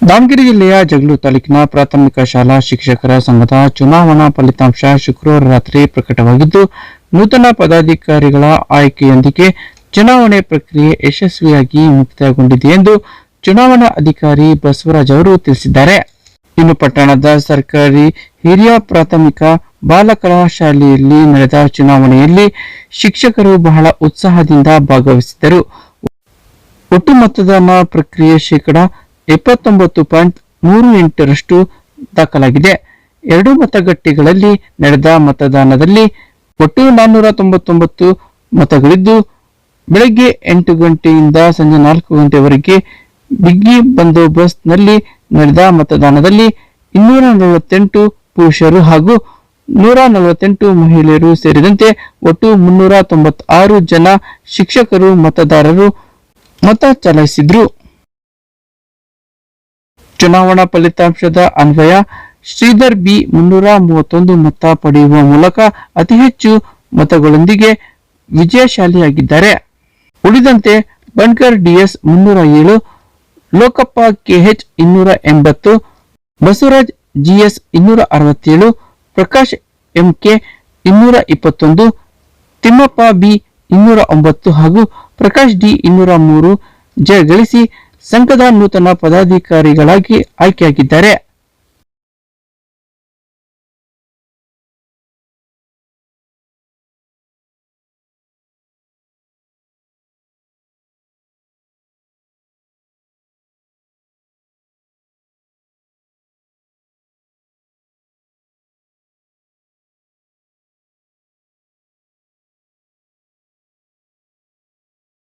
ದಾವಣಗೆರೆ ಜಿಲ್ಲೆಯ ಜಗಳೂರು ತಾಲೂಕಿನ ಪ್ರಾಥಮಿಕ ಶಾಲಾ ಶಿಕ್ಷಕರ ಸಂಘದ ಚುನಾವಣಾ ಫಲಿತಾಂಶ ಶುಕ್ರವಾರ ರಾತ್ರಿ ಪ್ರಕಟವಾಗಿದ್ದು, ನೂತನ ಪದಾಧಿಕಾರಿಗಳ ಆಯ್ಕೆಯೊಂದಿಗೆ ಚುನಾವಣೆ ಪ್ರಕ್ರಿಯೆ ಯಶಸ್ವಿಯಾಗಿ ಮುಕ್ತಾಯಗೊಂಡಿದೆ ಎಂದು ಚುನಾವಣಾ ಅಧಿಕಾರಿ ಬಸವರಾಜ್ ಅವರು ತಿಳಿಸಿದ್ದಾರೆ. ಇನ್ನು ಪಟ್ಟಣದ ಸರ್ಕಾರಿ ಹಿರಿಯ ಪ್ರಾಥಮಿಕ ಬಾಲಕರ ಶಾಲೆಯಲ್ಲಿ ನಡೆದ ಚುನಾವಣೆಯಲ್ಲಿ ಶಿಕ್ಷಕರು ಬಹಳ ಉತ್ಸಾಹದಿಂದ ಭಾಗವಹಿಸಿದ್ದರು. ಒಟ್ಟು ಮತದಾನ ಪ್ರಕ್ರಿಯೆ ಶೇಕಡಾ 79.38% ದಾಖಲಾಗಿದೆ. 2 ಮತಗಟ್ಟೆಗಳಲ್ಲಿ ನಡೆದ ಮತದಾನದಲ್ಲಿ ಒಟ್ಟು 499 ಮತಗಳಿದ್ದು, ಬೆಳಗ್ಗೆ 8 ಗಂಟೆಯಿಂದ ಸಂಜೆ 4 ಗಂಟೆವರೆಗೆ ಬಿಗಿ ಬಂದೋಬಸ್ತ್ನಲ್ಲಿ ನಡೆದ ಮತದಾನದಲ್ಲಿ 248 ಪುರುಷರು ಹಾಗೂ 148 ಮಹಿಳೆಯರು ಸೇರಿದಂತೆ ಒಟ್ಟು 396 ಜನ ಶಿಕ್ಷಕರು ಮತದಾರರು ಮತ ಚಲಾಯಿಸಿದ್ರು. ಚುನಾವಣಾ ಫಲಿತಾಂಶದ ಅನ್ವಯ ಶ್ರೀಧರ್ ಬಿ 331 ಮತ ಪಡೆಯುವ ಮೂಲಕ ಅತಿ ಹೆಚ್ಚು ಮತಗಳೊಂದಿಗೆ ವಿಜಯಶಾಲಿಯಾಗಿದ್ದಾರೆ. ಉಳಿದಂತೆ Bankar DS 307, Lokappa KH 280, Basavaraj GS 267, Prakash MK 221, Thimmappa B 209 ಹಾಗೂ ಪ್ರಕಾಶ್ ಡಿ 203 ಜಯ ಗಳಿಸಿ ಸಂಘದ ನೂತನ ಪದಾಧಿಕಾರಿಗಳಾಗಿ ಆಯ್ಕೆಯಾಗಿದ್ದಾರೆ.